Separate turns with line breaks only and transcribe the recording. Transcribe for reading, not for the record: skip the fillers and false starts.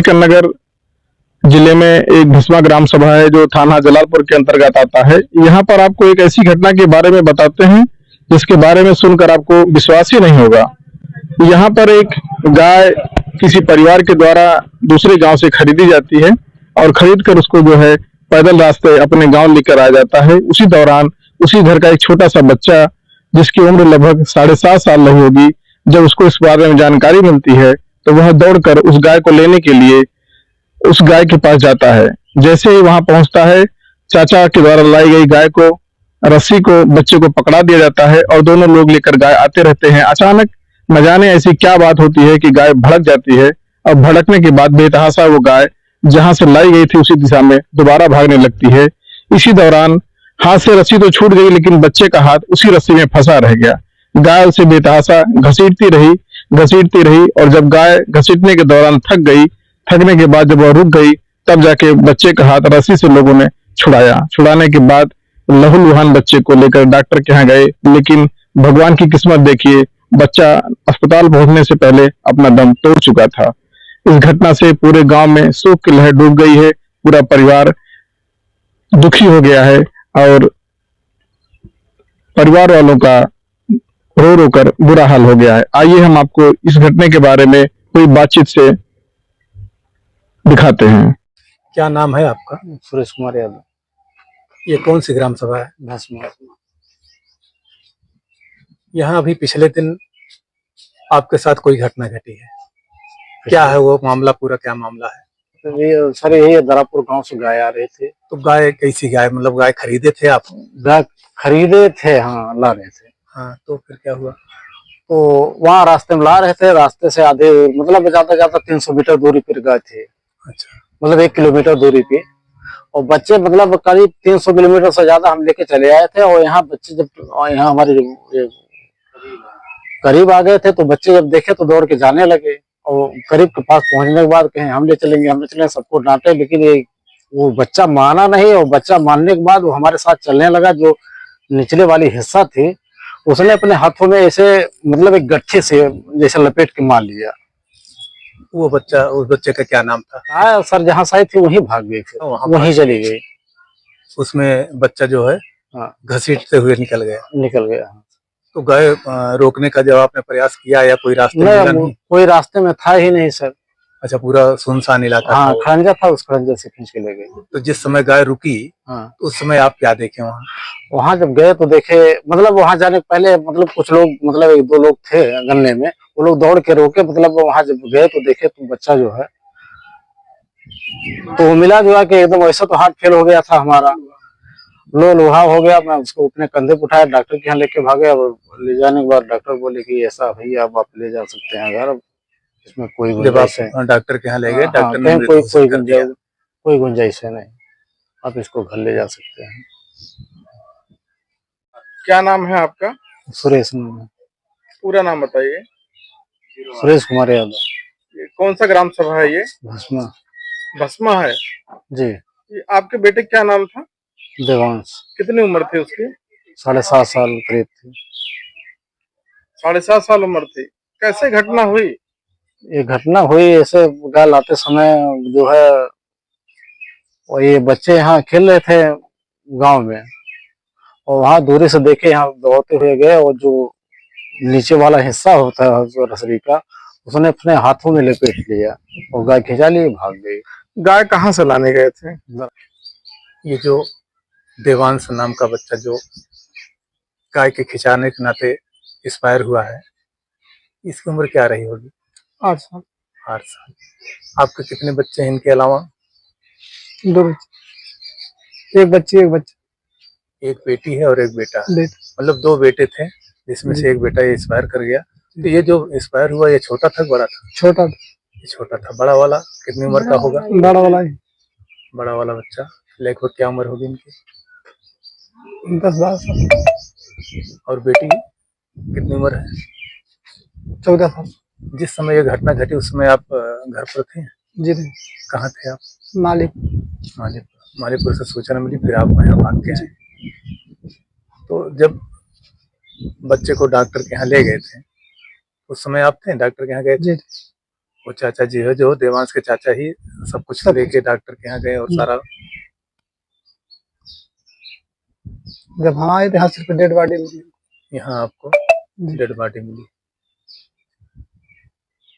Traffic नगर जिले में एक भस्मा ग्राम सभा है जो थाना जलालपुर के अंतर्गत आता है। यहाँ पर आपको एक ऐसी घटना के बारे में बताते हैं जिसके बारे में सुनकर आपको विश्वास ही नहीं होगा। यहाँ पर एक गाय किसी परिवार के द्वारा दूसरे गांव से खरीदी जाती है और खरीद कर उसको जो है पैदल रास्ते अपने गांव लेकर आ जाता है। उसी दौरान उसी घर का एक छोटा सा बच्चा जिसकी उम्र लगभग 7.5 साल रही होगी, जब उसको इस बारे में जानकारी मिलती है तो वह दौड़कर उस गाय को लेने के लिए उस गाय के पास जाता है। जैसे ही वहां पहुंचता है, चाचा के द्वारा लाई गई गाय को रस्सी को बच्चे को पकड़ा दिया जाता है और दोनों लोग लेकर गाय आते रहते हैं। अचानक न जाने ऐसी क्या बात होती है कि गाय भड़क जाती है और भड़कने के बाद बेतहाशा वो गाय जहां से लाई गई थी उसी दिशा में दोबारा भागने लगती है। इसी दौरान हाथ से रस्सी तो छूट गई लेकिन बच्चे का हाथ उसी रस्सी में फंसा रह गया। गाय उसे बेतहाशा घसीटती रही और जब गाय घसीटने के दौरान थक गई, थकने के बाद जब वह रुक गई तब जाके बच्चे का हाथ रस्सी से लोगों ने छुड़ाया। छुड़ाने के बाद लहूलुहान बच्चे को लेकर डॉक्टर के यहाँ गए, लेकिन भगवान की किस्मत देखिए, बच्चा अस्पताल पहुंचने से पहले अपना दम तोड़ चुका था। इस घटना से पूरे गांव में शोक की लहर डूब गई है। पूरा परिवार दुखी हो गया है और परिवार वालों का रो रो कर बुरा हाल हो गया है। आइए हम आपको इस घटने के बारे में कोई बातचीत से दिखाते हैं।
क्या नाम है आपका?
सुरेश कुमार यादव।
ये कौन सी ग्राम सभा है?
भस्मा।
यहाँ अभी पिछले दिन आपके साथ कोई घटना घटी है, क्या है वो मामला? पूरा क्या मामला है?
तो ये सर यही दरापुर गांव से गाय आ रहे थे।
तो गाय कैसी गाय, मतलब गाय खरीदे थे आप?
गाय खरीदे थे, हाँ, ला रहे थे।
हाँ, तो फिर क्या हुआ?
तो वहाँ रास्ते में ला रहे थे, रास्ते से आधे मतलब ज्यादा 300 मीटर दूरी पर गाय थे।
अच्छा,
मतलब 1 किलोमीटर दूरी पे। और बच्चे मतलब करीब 300 किलोमीटर से ज्यादा हम लेके चले आए थे। और यहाँ बच्चे जब यहाँ हमारे करीब आ गए थे तो बच्चे जब देखे तो दौड़ के जाने लगे। और करीब के पास पहुंचने के बाद कहें हम ले चलेंगे, सबको डांटे, लेकिन ये वो बच्चा माना नहीं। और बच्चा मानने के बाद वो हमारे साथ चलने लगा। जो निचले वाली हिस्सा थी उसने अपने हाथों में ऐसे मतलब एक गट्ठे से जैसे लपेट के मार लिया।
वो बच्चा, उस बच्चे का क्या नाम था?
हाँ सर, जहाँ साइड थी वहीं भाग गई, फिर वहीं चली गई।
उसमें बच्चा जो है
हाँ,
घसीटते हुए निकल गया।
हाँ।
तो गाय रोकने का जब आपने प्रयास किया या कोई रास्ते मिला नहीं?
कोई रास्ते में था ही नहीं सर।
अच्छा, पूरा सुनसान इलाका?
हाँ, खंजा था, उस खंजे से खींच के ले गए।
तो जिस समय गाय रुकी,
हाँ,
तो उस समय आप क्या देखे वहाँ?
वहाँ जब गए तो देखे, मतलब वहाँ जाने के पहले मतलब कुछ लोग, मतलब 1-2 लोग थे गन्ने में, वो लोग दौड़ के रोके। मतलब वहाँ जब गए तो देखे तो बच्चा जो है तो मिला जुला के एकदम ऐसा तो हार्ट फेल हो गया था हमारा, लोहा हो गया। मैं उसको अपने कंधे पे उठाया, डॉक्टर के यहाँ लेके भागे। और ले जाने के बाद डॉक्टर बोले कि ऐसा भैया अब आप ले जा सकते हैं घर, इसमें कोई गुंजाइश है।
डॉक्टर के यहाँ ले गए, डॉक्टर ने
कोई गुंजाइश है नहीं, आप इसको घर ले जा सकते हैं।
क्या नाम है आपका?
सुरेश।
पूरा नाम बताइए।
सुरेश कुमार यादव।
ये कौन सा ग्राम सभा है ये?
भस्मा।
भस्मा है
जी।
ये आपके बेटे क्या नाम था?
देवांश।
कितनी उम्र थी उसकी?
7.5 साल करीब थी।
7.5 साल उम्र थी। कैसे घटना हुई?
ये घटना हुई ऐसे, गाय लाते समय जो है और ये बच्चे यहाँ खेल रहे थे गांव में, और वहां दूरी से देखे, यहाँ दौड़ते हुए गए। और जो नीचे वाला हिस्सा होता है जो रसरी का, उसने अपने हाथों में लपेट लिया और गाय खिंचा ली, भाग गई।
गाय कहाँ से लाने गए थे?
ये जो देवांश नाम का बच्चा जो गाय के खिंचाने के नाते एक्सपायर हुआ है, इसकी उम्र क्या रही होगी?
8 साल।
8 साल। आपके कितने बच्चे हैं इनके अलावा?
2 बच्चे, एक बच्ची एक बच्चा।
एक बेटी है और एक बेटा है, मतलब 2 बेटे थे जिसमें से एक बेटा ये एक्सपायर कर गया। तो ये जो एक्सपायर हुआ, ये छोटा था बड़ा था?
छोटा।
ये छोटा था। बड़ा वाला कितनी उम्र का होगा?
बड़ा वाला ही।
बड़ा वाला बच्चा लगभग क्या उम्र होगी इनकी?
10-12 साल।
और बेटी कितनी उम्र है?
14 साल।
जिस समय ये घटना घटी उस समय आप घर पर थे?
जी नहीं।
कहाँ थे आप?
मालिकपुर
से सूचना मिली, फिर आप यहाँ भाग के आए। तो जब बच्चे को डॉक्टर के यहाँ ले गए थे उस समय आप थे? डॉक्टर के यहाँ गए थे? वो चाचा जी है जो देवांश के चाचा ही सब कुछ लेके डॉक्टर के यहाँ गए और सारा
जब हम आए थे यहाँ सिर्फ डेड बॉडी मिली।
यहाँ आपको
जी।
डेड बॉडी मिली।